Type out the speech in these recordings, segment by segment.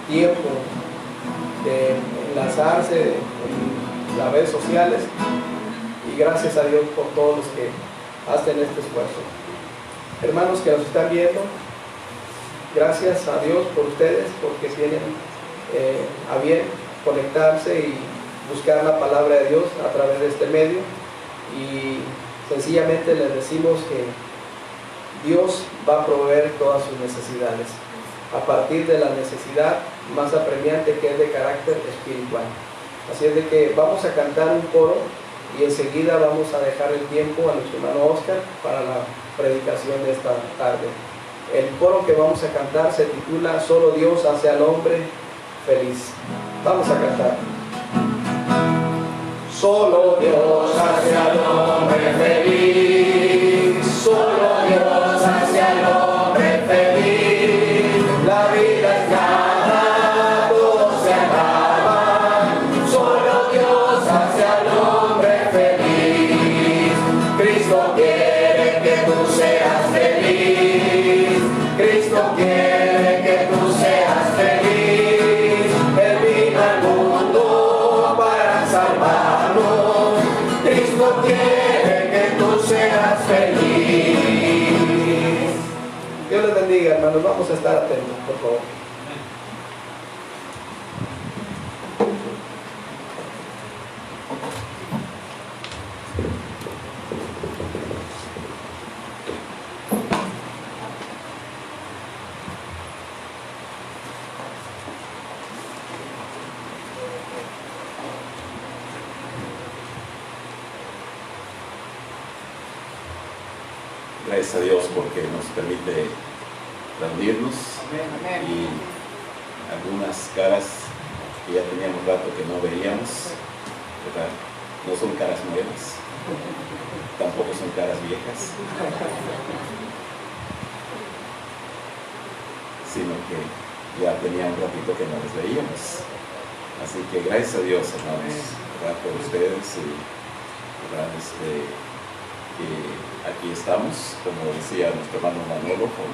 tiempo de enlazarse en las redes sociales, y gracias a Dios por todos los que hacen este esfuerzo. Hermanos que nos están viendo, gracias a Dios por ustedes, porque tienen a bien conectarse y buscar la palabra de Dios a través de este medio, y sencillamente les decimos que Dios va a proveer todas sus necesidades a partir de la necesidad más apremiante, que es de carácter espiritual. Así es de que vamos a cantar un coro y enseguida vamos a dejar el tiempo a nuestro hermano Oscar para la predicación de esta tarde. El coro que vamos a cantar se titula Solo Dios hace al hombre feliz. Vamos a cantar. Solo Dios hace al hombre feliz, solo Dios hace al hombre feliz. La vida es nada, todo se acaba, solo Dios hace al hombre feliz. Cristo quiere que tú seas feliz, Cristo quiere que tú seas feliz. Él vino al mundo para salvarnos, Cristo quiere que tú seas feliz. Dios les bendiga, hermanos. Vamos a estar atentos, por favor. Gracias a Dios porque nos permite reunirnos. Amén. Y algunas caras que ya teníamos rato que no veíamos, ¿verdad? No son caras nuevas, tampoco son caras viejas, sino que ya tenía un ratito que no les veíamos. Así que gracias a Dios, hermanos, ¿verdad? Por ustedes, y ¿verdad? Que aquí estamos, como decía nuestro hermano Manolo, con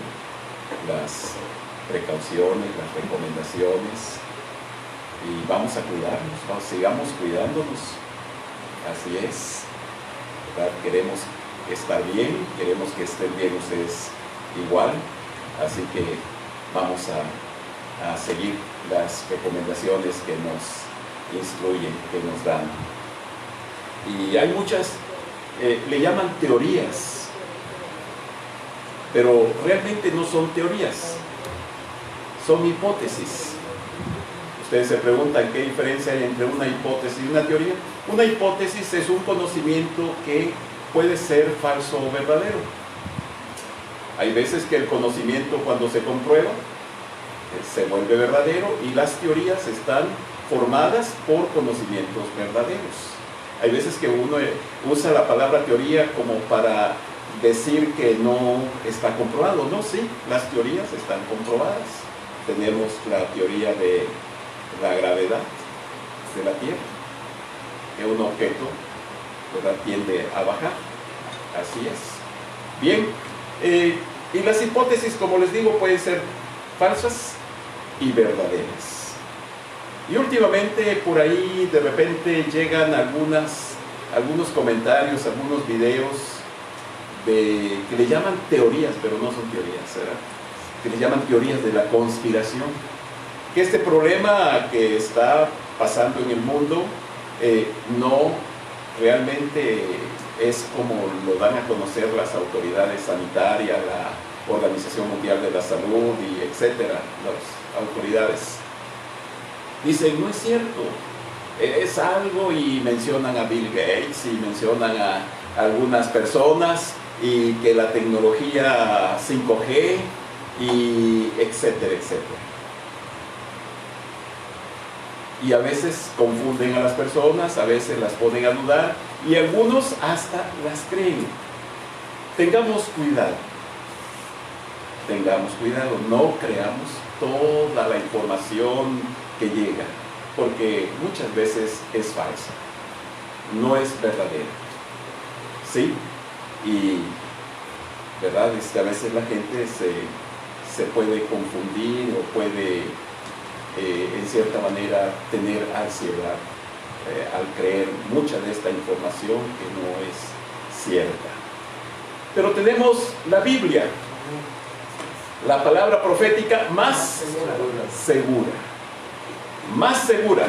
las precauciones, las recomendaciones, y vamos a cuidarnos, sigamos cuidándonos. Así es, ¿verdad? Queremos estar bien, queremos que estén bien ustedes igual, así que vamos a seguir las recomendaciones que nos instruyen, que nos dan. Y hay muchas, le llaman teorías, pero realmente no son teorías, son hipótesis. Ustedes se preguntan qué diferencia hay entre una hipótesis y una teoría. Una hipótesis es un conocimiento que puede ser falso o verdadero. Hay veces que el conocimiento, cuando se comprueba, se vuelve verdadero, y las teorías están formadas por conocimientos verdaderos. Hay veces que uno usa la palabra teoría como para decir que no está comprobado. No, sí, las teorías están comprobadas. Tenemos la teoría de la gravedad de la Tierra, que un objeto, ¿verdad?, tiende a bajar. Así es. Bien, y las hipótesis, como les digo, pueden ser falsas y verdaderas. Y últimamente por ahí de repente llegan algunos comentarios, algunos videos que le llaman teorías, pero no son teorías, ¿verdad? Que le llaman teorías de la conspiración. Que este problema que está pasando en el mundo no realmente es como lo dan a conocer las autoridades sanitarias, la Organización Mundial de la Salud y etcétera, las autoridades. Dicen, no es cierto, es algo, y mencionan a Bill Gates y mencionan a algunas personas, y que la tecnología 5G y etcétera, etcétera. Y a veces confunden a las personas, a veces las ponen a dudar, y algunos hasta las creen. Tengamos cuidado, no creamos toda la información que llega, porque muchas veces es falsa, no es verdadera, ¿sí? Y verdad es que a veces la gente se puede confundir o puede en cierta manera, tener ansiedad al creer mucha de esta información que no es cierta. Pero tenemos la Biblia, la palabra profética más segura, más segura,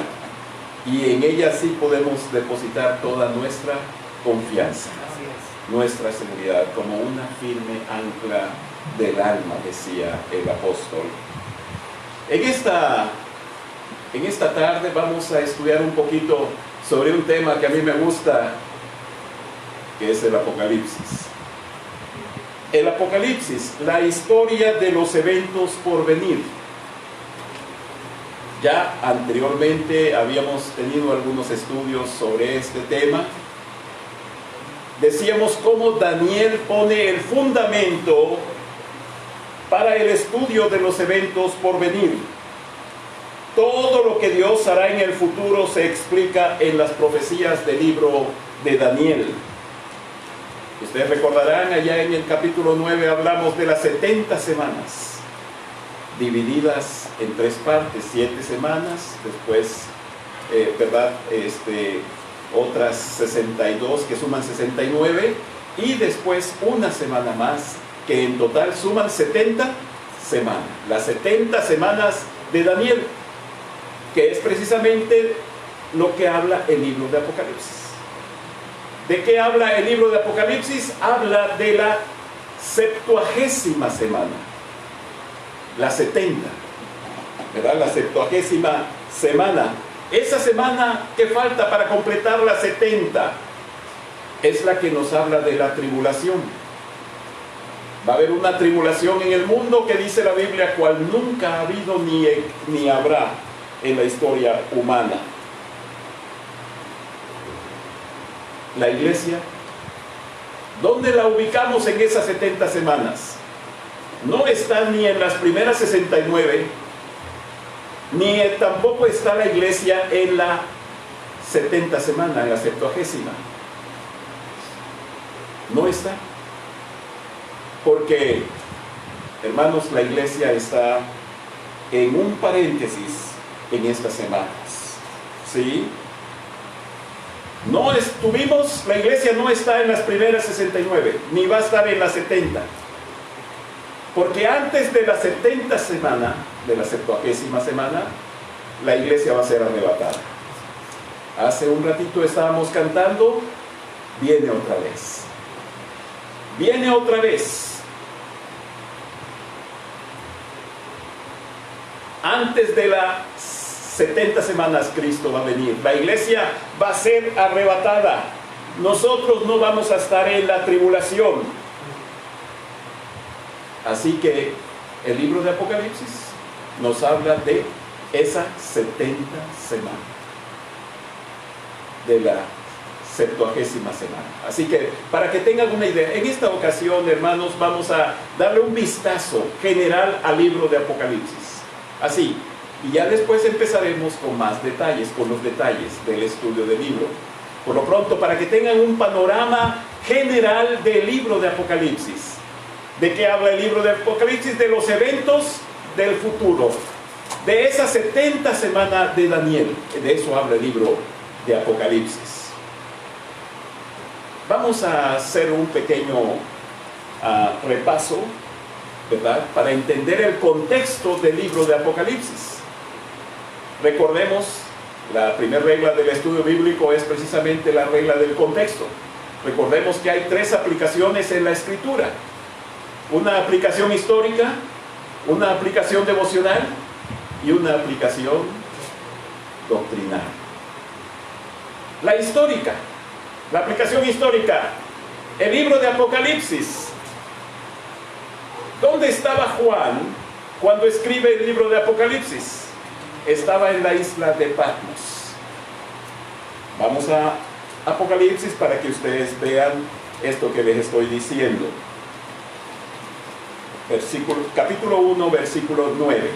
y en ella sí podemos depositar toda nuestra confianza, nuestra seguridad, como una firme ancla del alma, decía el apóstol. En esta tarde vamos a estudiar un poquito sobre un tema que a mí me gusta, que es el Apocalipsis. El Apocalipsis, la historia de los eventos por venir. Ya anteriormente habíamos tenido algunos estudios sobre este tema. Decíamos cómo Daniel pone el fundamento para el estudio de los eventos por venir. Todo lo que Dios hará en el futuro se explica en las profecías del libro de Daniel. Ustedes recordarán, allá en el capítulo 9 hablamos de las 70 semanas, divididas en 3 partes, 7 semanas, después, otras 62 que suman 69, y después una semana más, que en total suman 70 semanas, las 70 semanas de Daniel, que es precisamente lo que habla el libro de Apocalipsis. ¿De qué habla el libro de Apocalipsis? Habla de la 70ª semana, la 70, ¿verdad? La 70ª semana. Esa semana que falta para completar la 70 es la que nos habla de la tribulación. Va a haber una tribulación en el mundo que dice la Biblia, cual nunca ha habido ni habrá en la historia humana. La iglesia, ¿dónde la ubicamos en esas 70 semanas? No está ni en las primeras 69, ni tampoco está la iglesia en la 70 semana, en la 70ª. No está. Porque, hermanos, la iglesia está en un paréntesis en estas semanas. ¿Sí? La iglesia no está en las primeras 69, ni va a estar en las 70. Porque antes de la 70 semana, de la 70ª semana, la iglesia va a ser arrebatada. Hace un ratito estábamos cantando, viene otra vez. Viene otra vez. Antes de las 70 semanas Cristo va a venir. La iglesia va a ser arrebatada. Nosotros no vamos a estar en la tribulación. Así que el libro de Apocalipsis nos habla de esa 70 semana, de la 70ª semana. Así que para que tengan una idea, en esta ocasión, hermanos, vamos a darle un vistazo general al libro de Apocalipsis. Así, y ya después empezaremos con más detalles, con los detalles del estudio del libro. Por lo pronto, para que tengan un panorama general del libro de Apocalipsis. ¿De qué habla el libro de Apocalipsis? De los eventos del futuro, de esa 70 semana de Daniel. De eso habla el libro de Apocalipsis. Vamos a hacer un pequeño repaso, ¿verdad?, para entender el contexto del libro de Apocalipsis. Recordemos, la primera regla del estudio bíblico es precisamente la regla del contexto. Recordemos que hay 3 aplicaciones en la Escritura: una aplicación histórica, una aplicación devocional y una aplicación doctrinal. La histórica, la aplicación histórica, el libro de Apocalipsis. ¿Dónde estaba Juan cuando escribe el libro de Apocalipsis? Estaba en la isla de Patmos. Vamos a Apocalipsis para que ustedes vean esto que les estoy diciendo. Capítulo 1, versículo 9.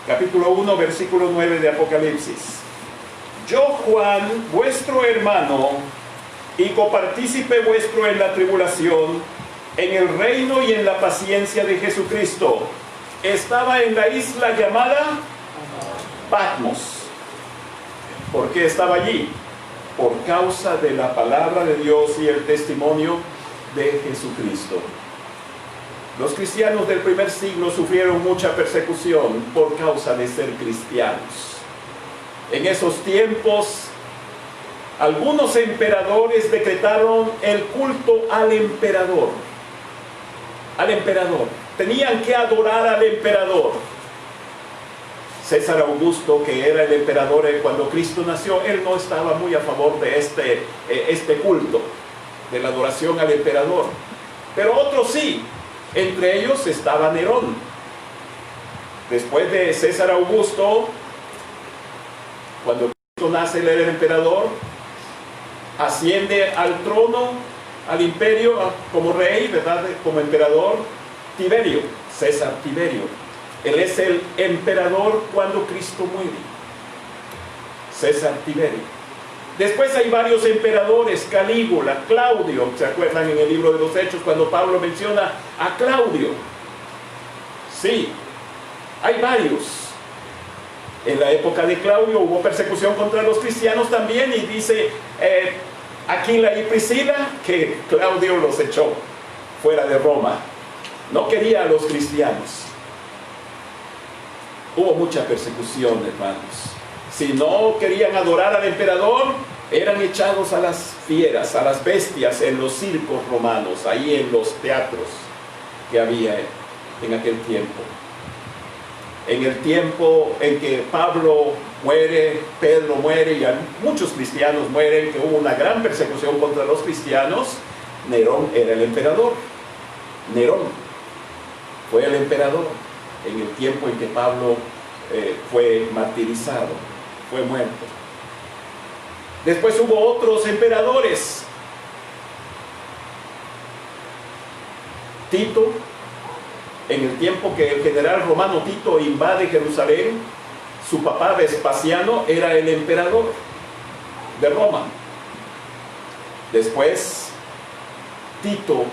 Capítulo 1, versículo 9 de Apocalipsis. Yo, Juan, vuestro hermano y copartícipe vuestro en la tribulación, en el reino y en la paciencia de Jesucristo, estaba en la isla llamada Patmos. ¿Por qué estaba allí? Por causa de la palabra de Dios y el testimonio de Jesucristo. Los cristianos del primer siglo sufrieron mucha persecución por causa de ser cristianos. En esos tiempos, algunos emperadores decretaron el culto al emperador. Al emperador. Tenían que adorar al emperador. César Augusto, que era el emperador cuando Cristo nació, él no estaba muy a favor de este culto, de la adoración al emperador. Pero otros sí. Entre ellos estaba Nerón. Después de César Augusto, cuando Cristo nace, él era el emperador, asciende al trono, al imperio, como rey, ¿verdad? Como emperador, Tiberio, César Tiberio. Él es el emperador cuando Cristo muere. César Tiberio. Después hay varios emperadores, Calígula, Claudio, ¿se acuerdan en el libro de los Hechos cuando Pablo menciona a Claudio? Sí, hay varios. En la época de Claudio hubo persecución contra los cristianos también, y dice Aquila y Priscila que Claudio los echó fuera de Roma. No quería a los cristianos. Hubo mucha persecución, hermanos. Si no querían adorar al emperador, eran echados a las fieras, a las bestias en los circos romanos, ahí en los teatros que había en aquel tiempo. En el tiempo en que Pablo muere, Pedro muere y muchos cristianos mueren, que hubo una gran persecución contra los cristianos, Nerón era el emperador. Nerón fue el emperador en el tiempo en que Pablo fue martirizado, fue muerto. Después hubo otros emperadores. Tito, en el tiempo que el general romano Tito invade Jerusalén, su papá Vespasiano era el emperador de Roma. Después Tito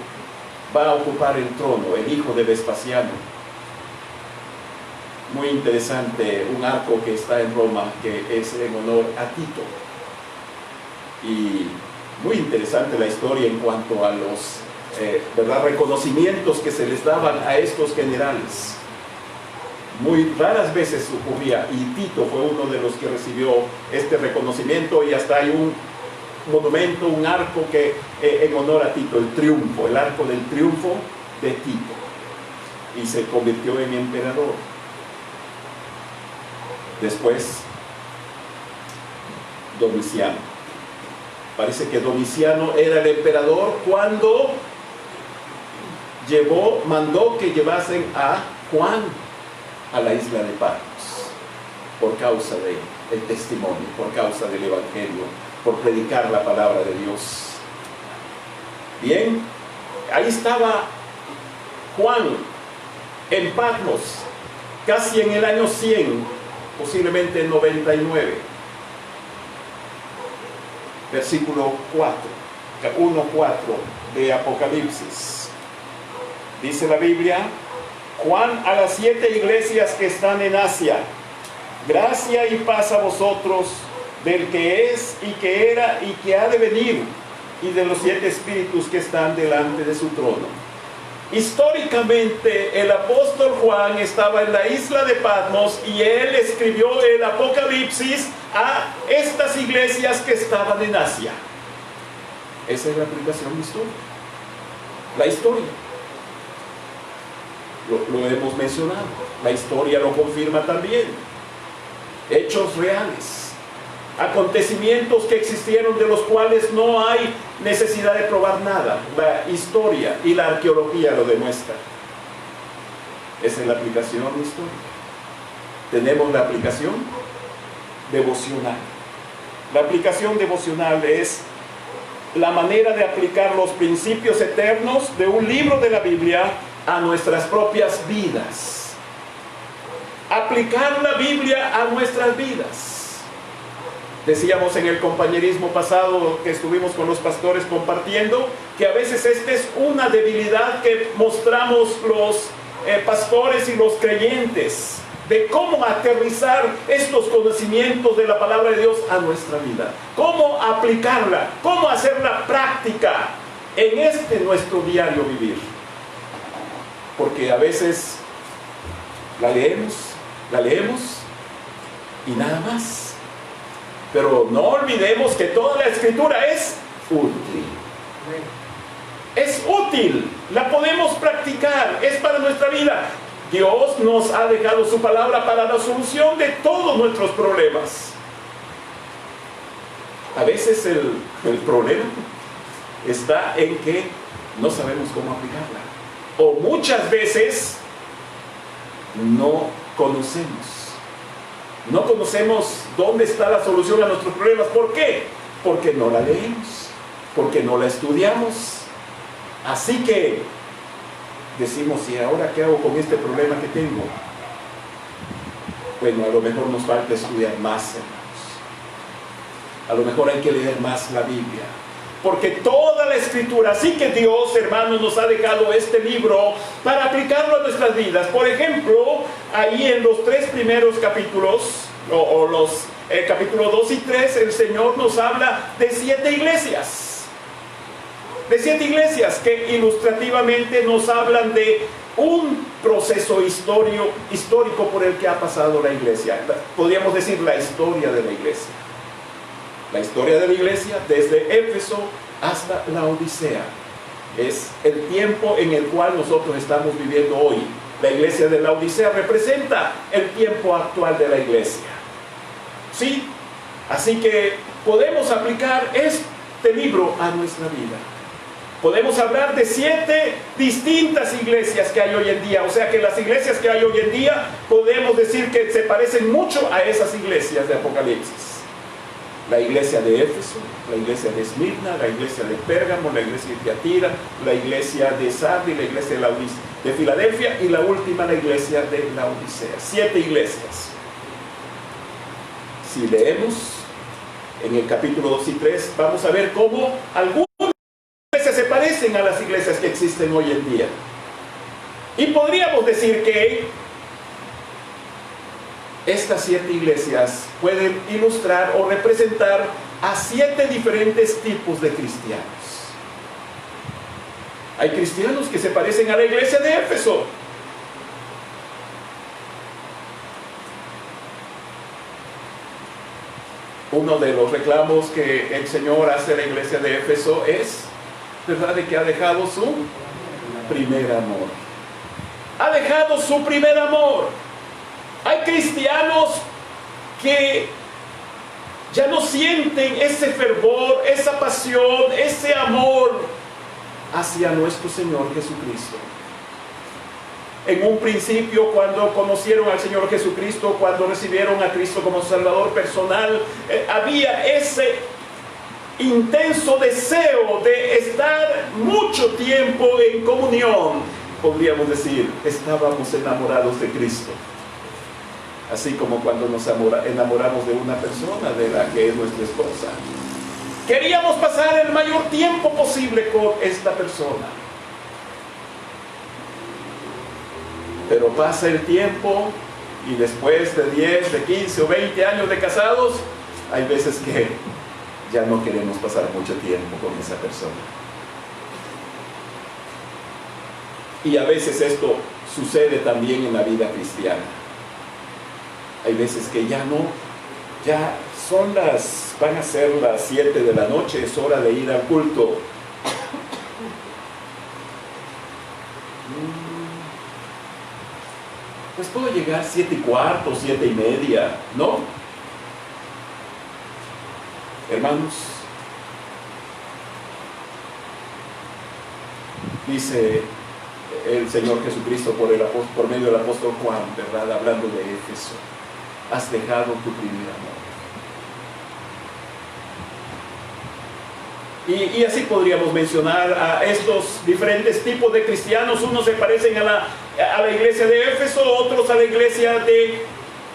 va a ocupar el trono, el hijo de Vespasiano. Muy interesante, un arco que está en Roma que es en honor a Tito. Y muy interesante la historia en cuanto a los reconocimientos que se les daban a estos generales. Muy raras veces ocurría, y Tito fue uno de los que recibió este reconocimiento, y hasta hay un monumento, un arco que en honor a Tito, el triunfo, el arco del triunfo de Tito, y se convirtió en emperador. Después Domiciano. Parece que Domiciano era el emperador cuando mandó que llevasen a Juan a la isla de Patmos por causa del testimonio, por causa del evangelio, por predicar la palabra de Dios. Bien, ahí estaba Juan en Patmos, casi en el año 100, posiblemente en 99. Versículo 1:4 de Apocalipsis. Dice la Biblia: Juan a las 7 iglesias que están en Asia, gracia y paz a vosotros, del que es y que era y que ha de venir, y de los 7 espíritus que están delante de su trono. Históricamente el apóstol Juan estaba en la isla de Patmos y él escribió el Apocalipsis a estas iglesias que estaban en Asia. Esa es la aplicación de historia. La historia. Lo hemos mencionado. La historia lo confirma también. Hechos reales. Acontecimientos que existieron, de los cuales no hay necesidad de probar nada. La historia y la arqueología lo demuestran. Esa es la aplicación histórica. Tenemos la aplicación devocional. La aplicación devocional es la manera de aplicar los principios eternos de un libro de la Biblia a nuestras propias vidas. Aplicar la Biblia a nuestras vidas. Decíamos en el compañerismo pasado que estuvimos con los pastores compartiendo, que a veces esta es una debilidad que mostramos los pastores y los creyentes. de cómo aterrizar estos conocimientos de la palabra de Dios a nuestra vida, cómo aplicarla, cómo hacerla práctica en este nuestro diario vivir. Porque a veces la leemos y nada más. Pero no olvidemos que toda la Escritura es útil. Es útil, la podemos practicar, es para nuestra vida. Dios nos ha dejado su palabra para la solución de todos nuestros problemas. A veces el problema está en que no sabemos cómo aplicarla. O muchas veces no conocemos dónde está la solución a nuestros problemas. ¿Por qué? Porque no la leemos, porque no la estudiamos. Así que decimos, ¿y ahora qué hago con este problema que tengo? Bueno, a lo mejor nos falta estudiar más, hermanos. A lo mejor hay que leer más la Biblia. Porque toda la Escritura, así que Dios, hermanos, nos ha dejado este libro para aplicarlo a nuestras vidas. Por ejemplo, ahí en los 3 primeros capítulos, capítulos 2 y 3, el Señor nos habla de 7 iglesias. De 7 iglesias que ilustrativamente nos hablan de un proceso histórico por el que ha pasado la iglesia. Podríamos decir la historia de la iglesia. La historia de la iglesia desde Éfeso hasta la Odisea. Es el tiempo en el cual nosotros estamos viviendo hoy. La iglesia de la Odisea representa el tiempo actual de la iglesia. ¿Sí? Así que podemos aplicar este libro a nuestra vida. Podemos hablar de 7 distintas iglesias que hay hoy en día. O sea que las iglesias que hay hoy en día podemos decir que se parecen mucho a esas iglesias de Apocalipsis. La iglesia de Éfeso, la iglesia de Esmirna, la iglesia de Pérgamo, la iglesia de Tiatira, la iglesia de Sardis, la iglesia de Filadelfia y la última, la iglesia de la Odisea. 7 iglesias. Si leemos en el capítulo 2 y 3, vamos a ver cómo algunas iglesias se parecen a las iglesias que existen hoy en día. Y podríamos decir que estas 7 iglesias pueden ilustrar o representar a 7 diferentes tipos de cristianos. Hay cristianos que se parecen a la iglesia de Éfeso. Uno de los reclamos que el Señor hace a la iglesia de Éfeso es, ¿verdad?, de que ha dejado su primer amor. Ha dejado su primer amor. Hay cristianos que ya no sienten ese fervor, esa pasión, ese amor hacia nuestro Señor Jesucristo. En un principio, cuando conocieron al Señor Jesucristo, cuando recibieron a Cristo como Salvador personal, había ese intenso deseo de estar mucho tiempo en comunión. Podríamos decir, estábamos enamorados de Cristo. Así como cuando nos enamoramos de una persona, de la que es nuestra esposa. Queríamos pasar el mayor tiempo posible con esta persona. Pero pasa el tiempo y después de 10, de 15 o 20 años de casados, hay veces que ya no queremos pasar mucho tiempo con esa persona. Y a veces esto sucede también en la vida cristiana. Hay veces que ya van a ser las 7 de la noche, es hora de ir al culto. Pues puedo llegar 7:15, 7:30, ¿no? Hermanos, dice el Señor Jesucristo por medio del apóstol Juan, ¿verdad?, hablando de Éfeso: has dejado tu primer amor. Y así podríamos mencionar a estos diferentes tipos de cristianos. Unos se parecen a la iglesia de Éfeso, otros a la iglesia de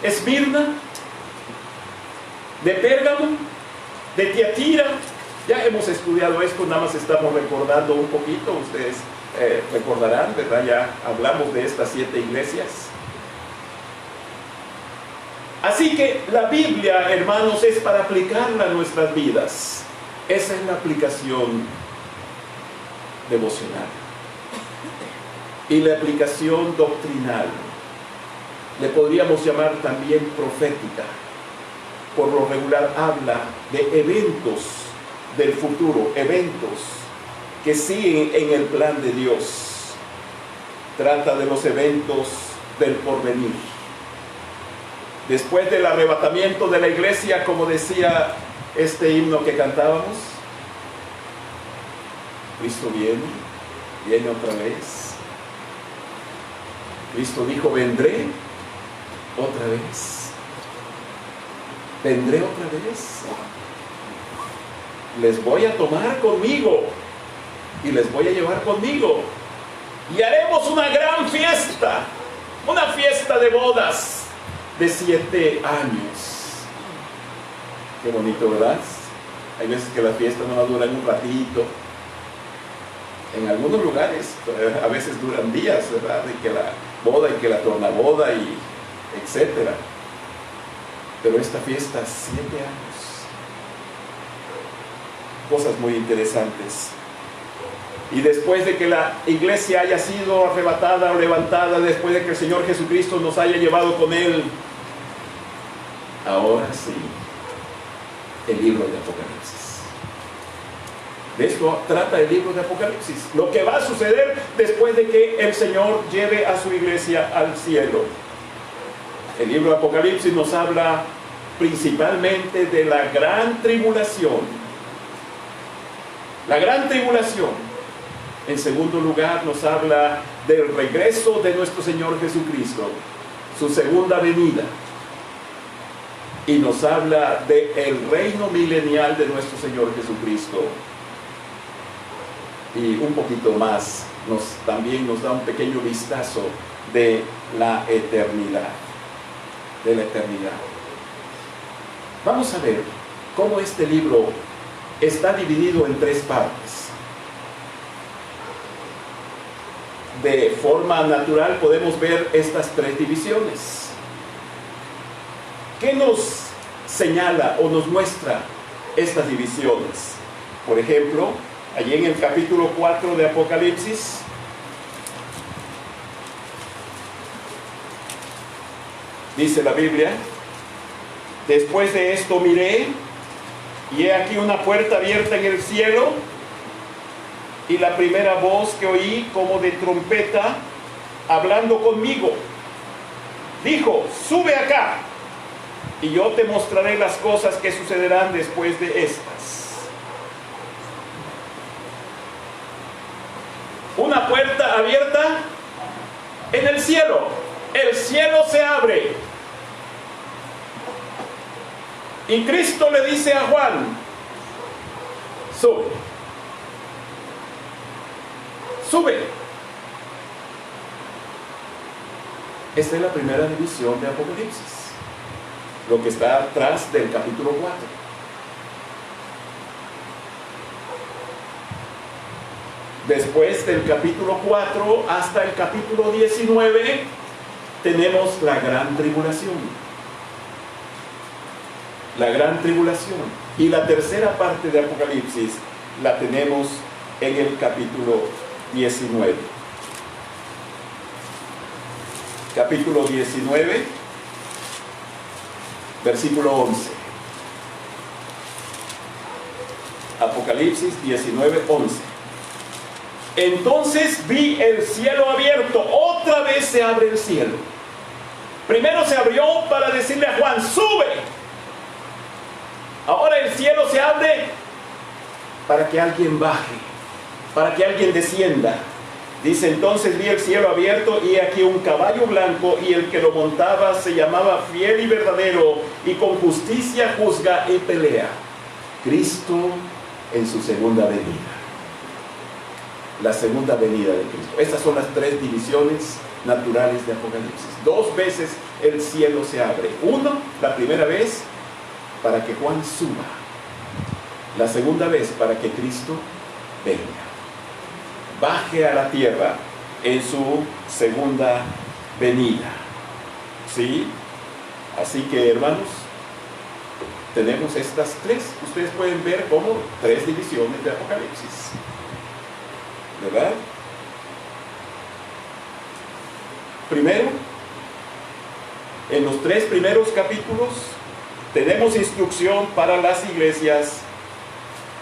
Esmirna, de Pérgamo, de Tiatira. Ya hemos estudiado esto, nada más estamos recordando un poquito. Ustedes recordarán, ¿verdad? Ya hablamos de estas 7 iglesias. Así que la Biblia, hermanos, es para aplicarla a nuestras vidas. Esa es la aplicación devocional. Y la aplicación doctrinal, le podríamos llamar también profética. Por lo regular habla de eventos del futuro, eventos que siguen en el plan de Dios. Trata de los eventos del porvenir. Después del arrebatamiento de la iglesia, como decía este himno que cantábamos, Cristo viene otra vez. Cristo dijo, vendré otra vez. Vendré otra vez. Les voy a tomar conmigo y les voy a llevar conmigo. Y haremos una gran fiesta, una fiesta de bodas de 7 años. Qué bonito, ¿verdad? Hay veces que las fiestas no duran un ratito. En algunos lugares a veces duran días, ¿verdad? Y que la boda y que la tornaboda y etcétera. Pero esta fiesta, 7 años. Cosas muy interesantes. Y después de que la iglesia haya sido arrebatada o levantada, después de que el Señor Jesucristo nos haya llevado con Él, ahora sí, el libro de Apocalipsis. De esto trata el libro de Apocalipsis. Lo que va a suceder después de que el Señor lleve a su iglesia al cielo. El libro de Apocalipsis nos habla principalmente de la gran tribulación. La gran tribulación. En segundo lugar, nos habla del regreso de nuestro Señor Jesucristo, su segunda venida. Y nos habla del reino milenial de nuestro Señor Jesucristo. Y un poquito más, también nos da un pequeño vistazo de la eternidad. De la eternidad. Vamos a ver cómo este libro está dividido en 3 partes. De forma natural podemos ver estas 3 divisiones. ¿Qué nos señala o nos muestra estas divisiones? Por ejemplo, allí en el capítulo 4 de Apocalipsis, dice la Biblia, después de esto miré, y he aquí una puerta abierta en el cielo, y la primera voz que oí como de trompeta, hablando conmigo, dijo, sube acá, y yo te mostraré las cosas que sucederán después de estas. Una puerta abierta en el cielo. El cielo se abre. Y Cristo le dice a Juan, sube. Sube. Esta es la primera división de Apocalipsis. Lo que está atrás del capítulo 4. Después del capítulo 4 hasta el capítulo 19 tenemos la gran tribulación. La gran tribulación. Y la tercera parte de Apocalipsis la tenemos en el capítulo 19. Capítulo 19, versículo 11. Apocalipsis 19, 11. Entonces vi el cielo abierto. Otra vez se abre el cielo. Primero se abrió para decirle a Juan, sube. Ahora el cielo se abre para que alguien baje, para que alguien descienda. Dice, entonces vi el cielo abierto y aquí un caballo blanco, y el que lo montaba se llamaba Fiel y Verdadero, y con justicia juzga y pelea. Cristo en su segunda venida. La segunda venida de Cristo. Estas son las 3 divisiones naturales de Apocalipsis. 2 veces el cielo se abre. Uno, la primera vez, para que Juan suba. La segunda vez, para que Cristo venga. Baje a la tierra en su segunda venida. ¿Sí? Así que, hermanos, tenemos estas tres. Ustedes pueden ver como tres divisiones de Apocalipsis, ¿verdad? Primero, en los tres primeros capítulos tenemos instrucción para las iglesias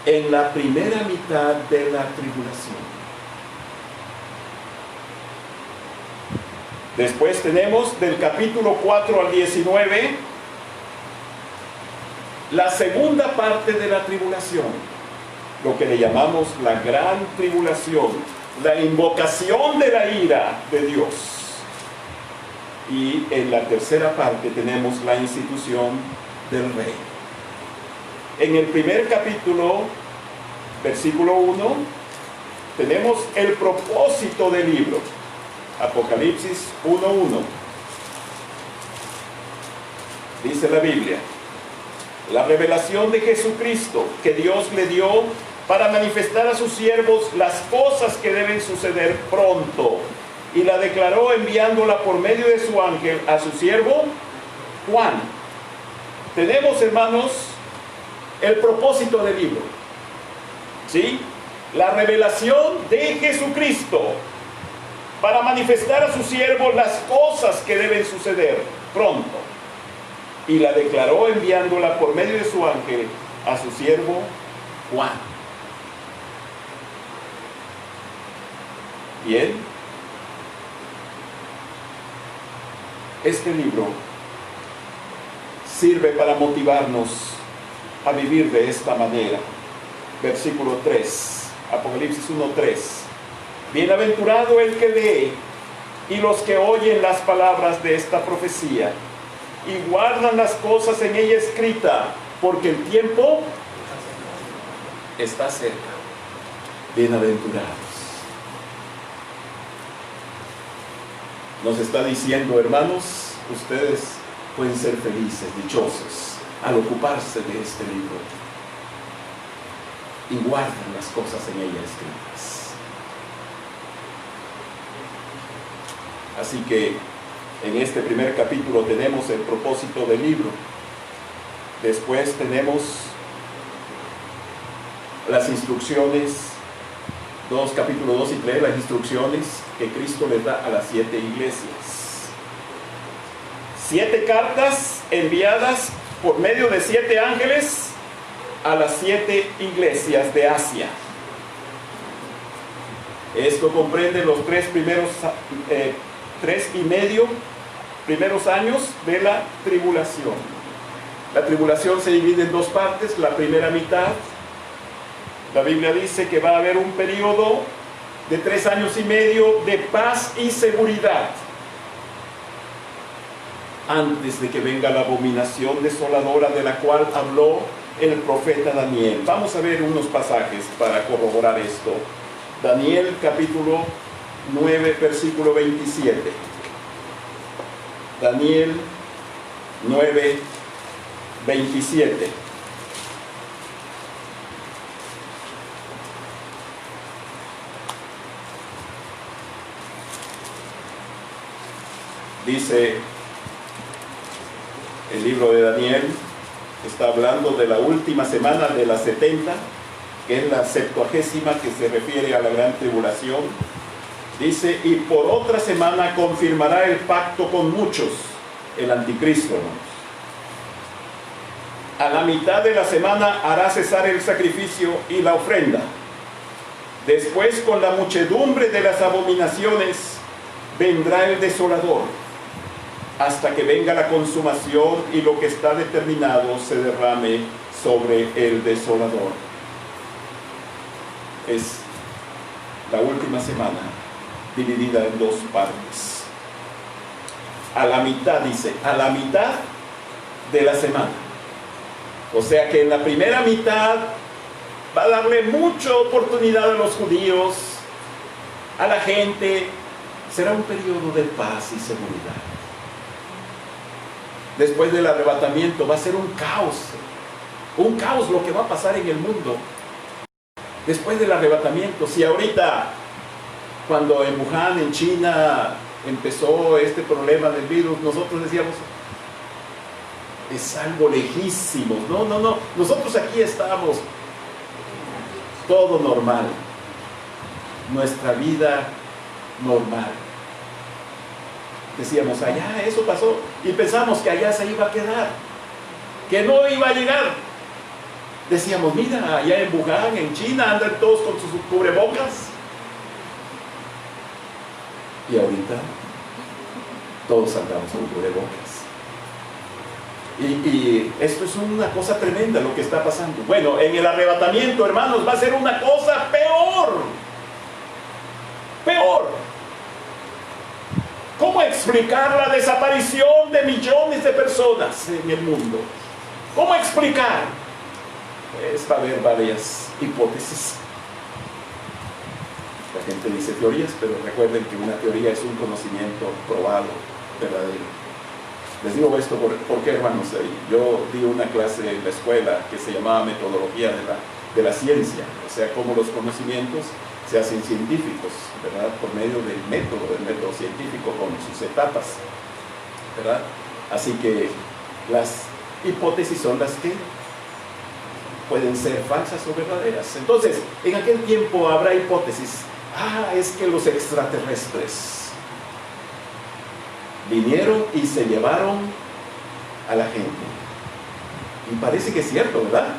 en la primera mitad de la tribulación. Después tenemos del capítulo 4 al 19 la segunda parte de la tribulación, lo que le llamamos la gran tribulación, la invocación de la ira de Dios. Y en la tercera parte tenemos la institución del rey. En el primer capítulo, versículo 1, tenemos el propósito del libro. Apocalipsis 1:1. Dice la Biblia: la revelación de Jesucristo que Dios le dio para manifestar a sus siervos las cosas que deben suceder pronto, y la declaró enviándola por medio de su ángel a su siervo Juan. Tenemos, hermanos, el propósito del libro, ¿sí? La revelación de Jesucristo para manifestar a sus siervos las cosas que deben suceder pronto, y la declaró enviándola por medio de su ángel a su siervo Juan. Bien, este libro sirve para motivarnos a vivir de esta manera. Versículo 3, Apocalipsis 1:3. Bienaventurado el que lee y los que oyen las palabras de esta profecía y guardan las cosas en ella escrita, porque el tiempo está cerca. Bienaventurados. Nos está diciendo, hermanos, ustedes pueden ser felices, dichosos, al ocuparse de este libro y guardan las cosas en ella escritas. Así que en este primer capítulo tenemos el propósito del libro. Después tenemos las instrucciones, capítulo 2 y 3, las instrucciones que Cristo les da a las 7 iglesias. 7 cartas enviadas por medio de 7 ángeles a las 7 iglesias de Asia. Esto comprende los 3 y medio primeros años de la tribulación. La tribulación se divide en 2 partes. La primera mitad, la Biblia dice que va a haber un periodo de 3 años y medio de paz y seguridad antes de que venga la abominación desoladora de la cual habló el profeta Daniel. Vamos a ver unos pasajes para corroborar esto. Daniel capítulo 9, versículo 27. Daniel 9, 27. Dice el libro de Daniel, está hablando de la última semana de las 70, que es la 70ª, que se refiere a la gran tribulación. Dice: y por otra semana confirmará el pacto con muchos, el anticristo, hermanos. A la mitad de la semana hará cesar el sacrificio y la ofrenda. Después, con la muchedumbre de las abominaciones, vendrá el desolador, hasta que venga la consumación y lo que está determinado se derrame sobre el desolador. Es la última semana, dividida en 2 partes. A la mitad, dice, a la mitad de la semana. O sea que en la primera mitad va a darle mucha oportunidad a los judíos, a la gente. Será un periodo de paz y seguridad. Después del arrebatamiento va a ser un caos lo que va a pasar en el mundo. Después del arrebatamiento, si ahorita, cuando en Wuhan, en China, empezó este problema del virus, nosotros decíamos, es algo lejísimo. No, no, no. Nosotros aquí estamos todo normal. Nuestra vida normal. Decíamos, allá eso pasó. Y pensamos que allá se iba a quedar. Que no iba a llegar. Decíamos, mira, allá en Wuhan, en China, andan todos con sus cubrebocas. Y ahorita todos andamos con cubrebocas. Y esto es una cosa tremenda lo que está pasando. Bueno, en el arrebatamiento, hermanos, va a ser una cosa peor. Peor. ¿Cómo explicar la desaparición de millones de personas en el mundo? ¿Cómo explicar? Pues va a haber varias hipótesis. La gente dice teorías, pero recuerden que una teoría es un conocimiento probado, verdadero. Les digo esto porque, hermanos, yo di una clase en la escuela que se llamaba metodología de la ciencia, o sea, cómo los conocimientos se hacen científicos, ¿verdad? Por medio del método científico con sus etapas, ¿verdad? Así que las hipótesis son las que pueden ser falsas o verdaderas. Entonces, en aquel tiempo habrá hipótesis. Es que los extraterrestres vinieron y se llevaron a la gente. Y parece que es cierto, ¿verdad?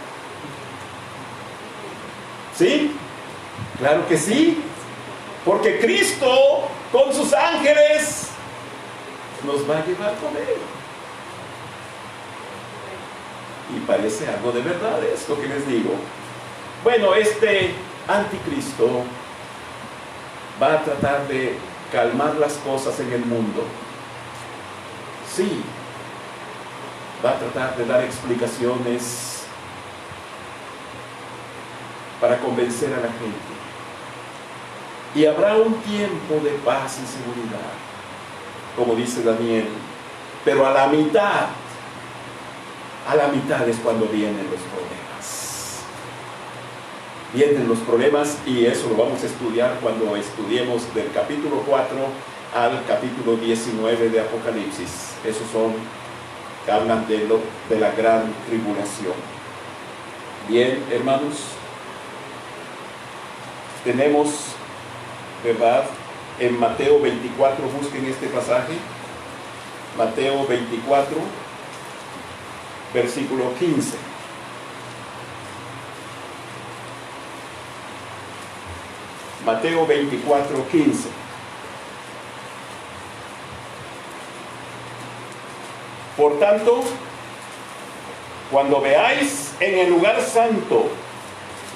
¿Sí? Claro que sí. Porque Cristo, con sus ángeles, nos va a llevar con Él. Y parece algo de verdad esto que les digo. Bueno, este anticristo va a tratar de calmar las cosas en el mundo. Sí, va a tratar de dar explicaciones para convencer a la gente. Y habrá un tiempo de paz y seguridad, como dice Daniel, pero a la mitad es cuando vienen los problemas. Vienen los problemas, y eso lo vamos a estudiar cuando estudiemos del capítulo 4 al capítulo 19 de Apocalipsis. Esos son que hablan de la gran tribulación. Bien, hermanos, tenemos, ¿verdad? En Mateo 24, busquen este pasaje. Mateo 24, versículo 15. Mateo 24, 15. Por tanto, cuando veáis en el lugar santo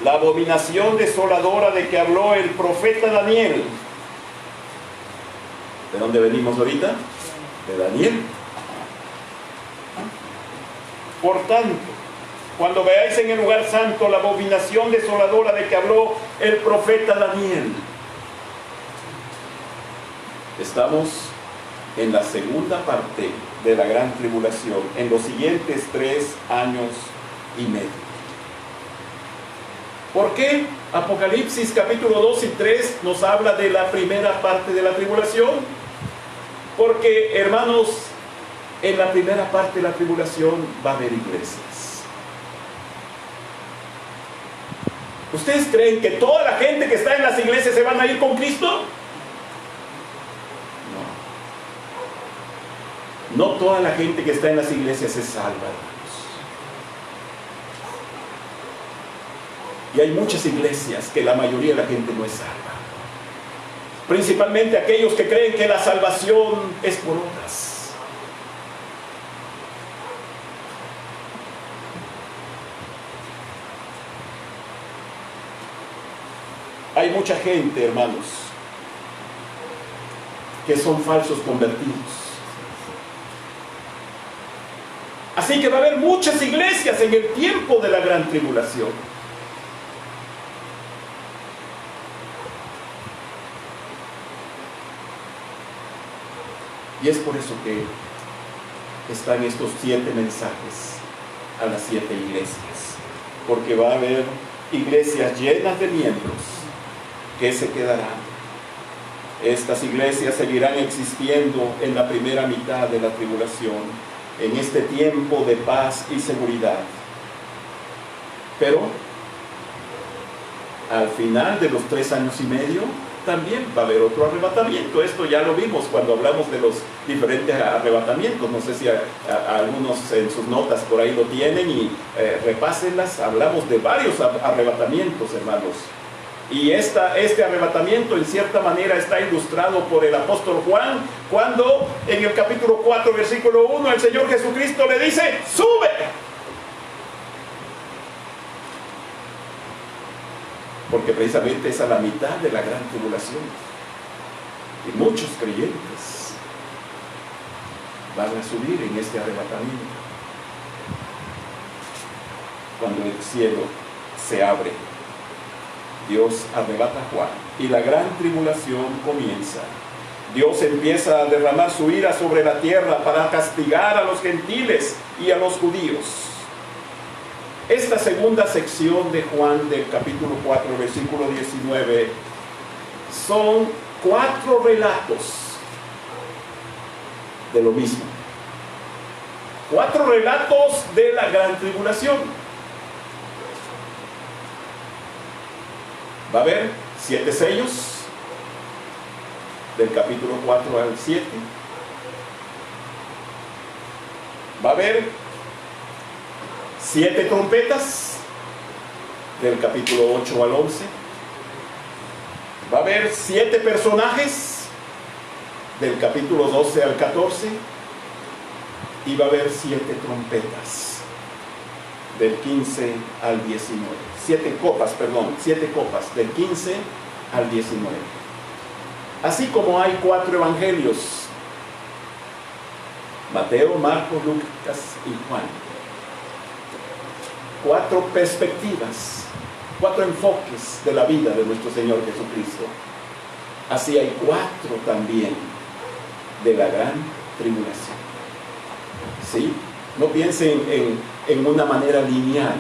la abominación desoladora de que habló el profeta Daniel. ¿De dónde venimos ahorita? De Daniel. Por tanto, cuando veáis en el lugar santo la abominación desoladora de que habló el profeta Daniel. Estamos en la segunda parte de la gran tribulación, en los siguientes 3 años y medio. ¿Por qué Apocalipsis capítulo 2 y 3 nos habla de la primera parte de la tribulación? Porque, hermanos, en la primera parte de la tribulación va a haber iglesias. ¿Ustedes creen que toda la gente que está en las iglesias se van a ir con Cristo? No. No toda la gente que está en las iglesias es salva, hermanos. Y hay muchas iglesias que la mayoría de la gente no es salva. Principalmente aquellos que creen que la salvación es por obras. Hay mucha gente, hermanos, que son falsos convertidos. Así que va a haber muchas iglesias en el tiempo de la gran tribulación. Y es por eso que están estos 7 mensajes a las 7 iglesias. Porque va a haber iglesias llenas de miembros que se quedarán. Estas iglesias seguirán existiendo en la primera mitad de la tribulación, en este tiempo de paz y seguridad. Pero al final de los 3 años y medio también va a haber otro arrebatamiento. Esto ya lo vimos cuando hablamos de los diferentes arrebatamientos. No sé si algunos en sus notas por ahí lo tienen y repásenlas. Hablamos de varios arrebatamientos, hermanos. Y este arrebatamiento en cierta manera está ilustrado por el apóstol Juan, cuando en el capítulo 4, versículo 1, el Señor Jesucristo le dice: ¡sube! Porque precisamente es a la mitad de la gran tribulación. Y muchos creyentes van a subir en este arrebatamiento. Cuando el cielo se abre, Dios arrebata a Juan y la gran tribulación comienza. Dios empieza a derramar su ira sobre la tierra para castigar a los gentiles y a los judíos. Esta segunda sección de Juan, del capítulo 4, versículo 19, son 4 relatos de lo mismo. 4 relatos de la gran tribulación. Va a haber 7 sellos, del capítulo 4 al 7. Va a haber 7 trompetas, del capítulo 8 al 11. Va a haber 7 personajes, del capítulo 12 al 14. Y va a haber 7 trompetas, del 15 al 19. 7 copas, del 15 al 19. Así como hay 4 evangelios: Mateo, Marcos, Lucas y Juan. 4 perspectivas, 4 enfoques de la vida de nuestro Señor Jesucristo. Así hay 4 también de la gran tribulación. ¿Sí? No piensen en una manera lineal,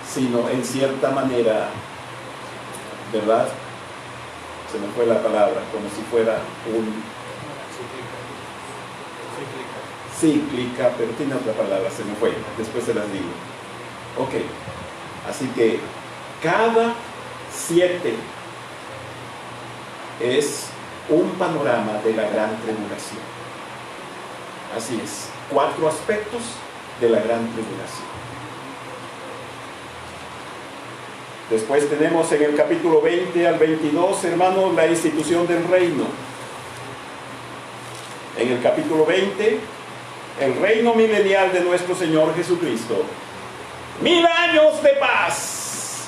sino en cierta manera, ¿verdad? Se me fue la palabra, como si fuera cíclica, pero tiene otra palabra, se me fue, después se las digo. Ok, así que cada 7 es un panorama de la gran tribulación. Así es, 4 aspectos de la gran tribulación. Después tenemos en el capítulo 20 al 22, hermanos, la institución del reino. En el capítulo 20, el reino milenial de nuestro Señor Jesucristo. 1000 años de paz.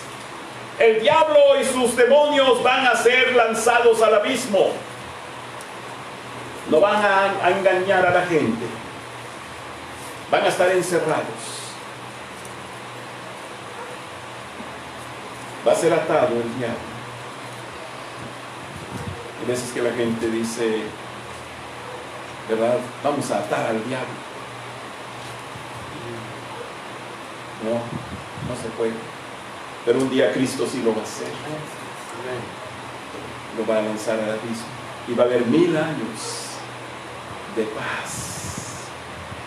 El diablo y sus demonios van a ser lanzados al abismo. No van a engañar a la gente. Van a estar encerrados. Va a ser atado el diablo. Hay veces que la gente dice, ¿verdad? Vamos a atar al diablo. No se puede. Pero un día Cristo sí lo va a hacer. Lo va a lanzar al abismo. Y va a haber 1000 años de paz.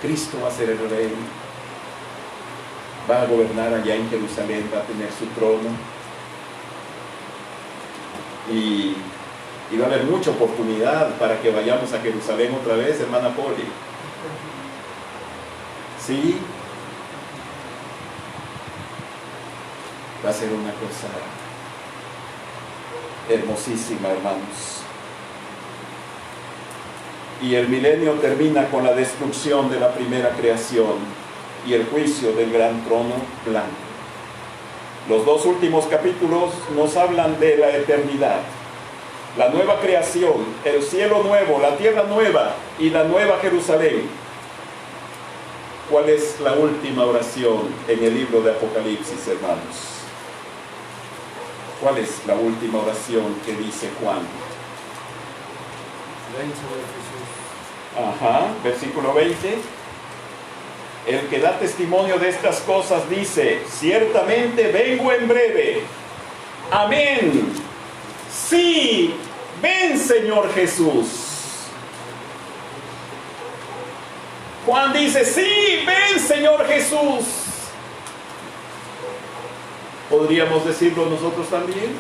Cristo va a ser el rey. Va a gobernar allá en Jerusalén, va a tener su trono. Y va a haber mucha oportunidad para que vayamos a Jerusalén otra vez, hermana Poli. Sí. Va a ser una cosa hermosísima, hermanos. Y el milenio termina con la destrucción de la primera creación y el juicio del gran trono blanco. Los 2 últimos capítulos nos hablan de la eternidad, la nueva creación, el cielo nuevo, la tierra nueva y la nueva Jerusalén. ¿Cuál es la última oración en el libro de Apocalipsis, hermanos? ¿Cuál es la última oración que dice Juan? Versículo 20. El que da testimonio de estas cosas dice: ciertamente vengo en breve. Amén. Sí, ven, Señor Jesús. Juan dice, sí, ven Señor Jesús. ¿Podríamos decirlo nosotros también?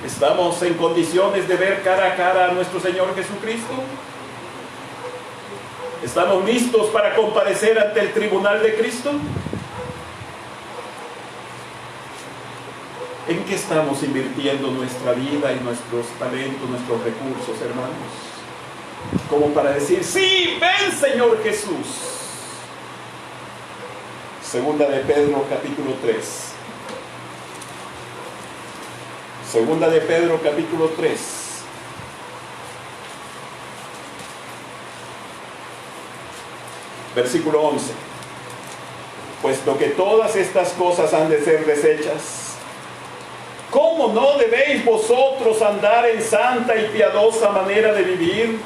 ¿Estamos en condiciones de ver cara a cara a nuestro Señor Jesucristo? ¿Estamos listos para comparecer ante el tribunal de Cristo? ¿En qué estamos invirtiendo nuestra vida y nuestros talentos, nuestros recursos, hermanos? Como para decir, sí, ven Señor Jesús. Segunda de Pedro, capítulo 3. Segunda de Pedro, capítulo 3. Versículo 11. Puesto que todas estas cosas han de ser deshechas, ¿cómo no debéis vosotros andar en santa y piadosa manera de vivir,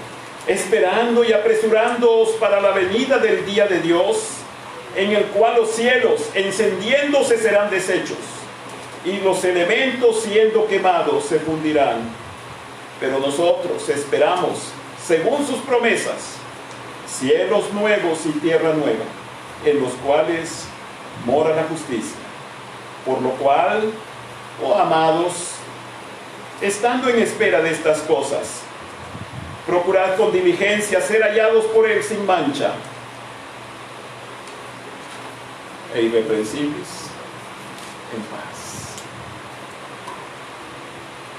esperando y apresurándoos para la venida del día de Dios, en el cual los cielos encendiéndose serán deshechos, y los elementos siendo quemados se fundirán? Pero nosotros esperamos, según sus promesas, cielos nuevos y tierra nueva, en los cuales mora la justicia. Por lo cual, oh amados, estando en espera de estas cosas, procurad con diligencia ser hallados por Él sin mancha e irreprensibles en paz.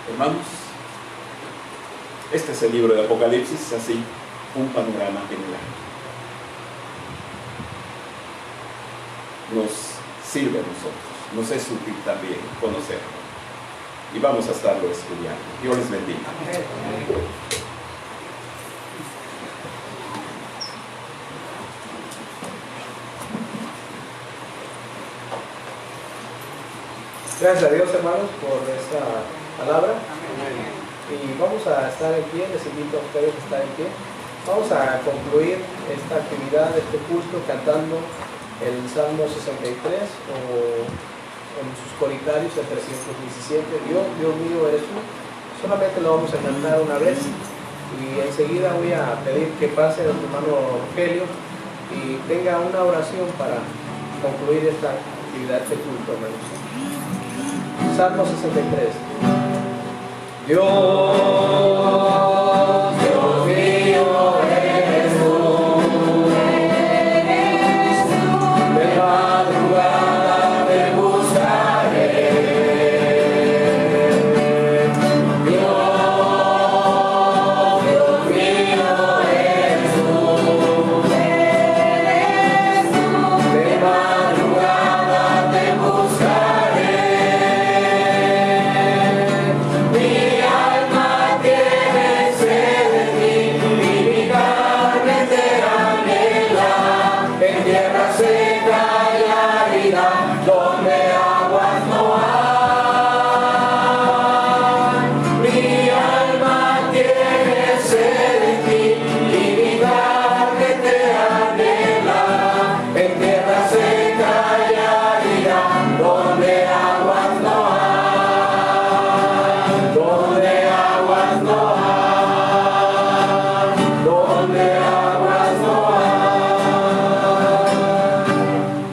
Hermanos, este es el libro de Apocalipsis, así, un panorama general. Nos sirve a nosotros, nos es útil también conocerlo. Y vamos a estarlo estudiando. Dios les bendiga. Gracias a Dios, hermanos, por esta palabra. Y vamos a estar en pie, les invito a ustedes a estar en pie. Vamos a concluir esta actividad, este culto, cantando el Salmo 63 o en sus coritarios el 317. Dios, Dios mío, eres tú. Solamente lo vamos a cantar una vez y enseguida voy a pedir que pase el hermano Rogelio y tenga una oración para concluir esta actividad, este culto, hermanos. Salmo 63. Dios mío, eres tú. De madrugada te buscaré. Dios mío, eres tú. De madrugada te buscaré. Mi alma tiene sed de ti y mi carne te anhela en tierra seca y árida donde aguas no hay. Mi alma tiene sed de ti y mi carne te anhela en tierra seca y árida donde aguas no hay. Donde aguas no hay. Donde aguas no hay.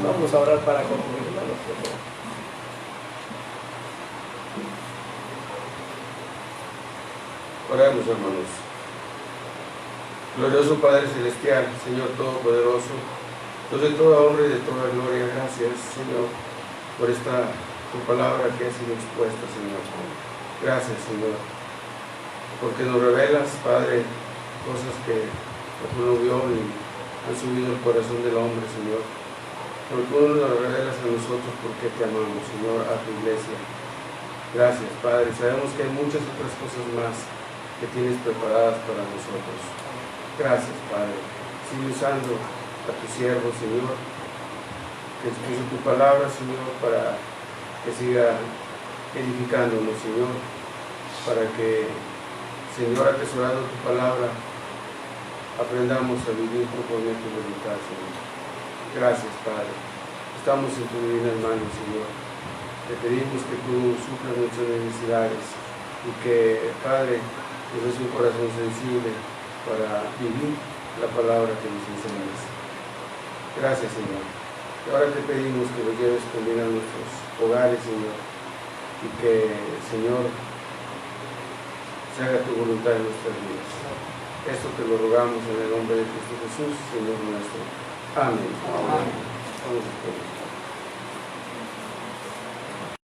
Vamos a orar para concluir, hermanos, por favor. Oremos, hermanos. Glorioso Padre Celestial, Señor Todopoderoso, Dios de toda honra y de toda gloria, gracias, Señor, por esta tu palabra que ha sido expuesta, Señor. Gracias, Señor, porque nos revelas, Padre, cosas que ojo no vio ni han subido el corazón del hombre, Señor. Porque tú nos revelas a nosotros porque te amamos, Señor, a tu iglesia. Gracias, Padre. Sabemos que hay muchas otras cosas más que tienes preparadas para nosotros. Gracias, Padre. Sigue usando a tu siervo, Señor, que expuso tu palabra, Señor, para que siga edificándonos, Señor, para que, Señor, atesorando tu palabra, aprendamos a vivir conforme a tu voluntad, Señor. Gracias, Padre. Estamos en tu divina mano, Señor. Te pedimos que tú suplas nuestras necesidades y que, Padre, nos des un corazón sensible para vivir la palabra que nos enseñas. Gracias, Señor. Y ahora te pedimos que nos lleves también a nuestros hogares, Señor, y que, Señor, se haga tu voluntad en nuestras vidas. Esto te lo rogamos en el nombre de Cristo Jesús, Señor nuestro. Amén. Amén. Vamos a todos.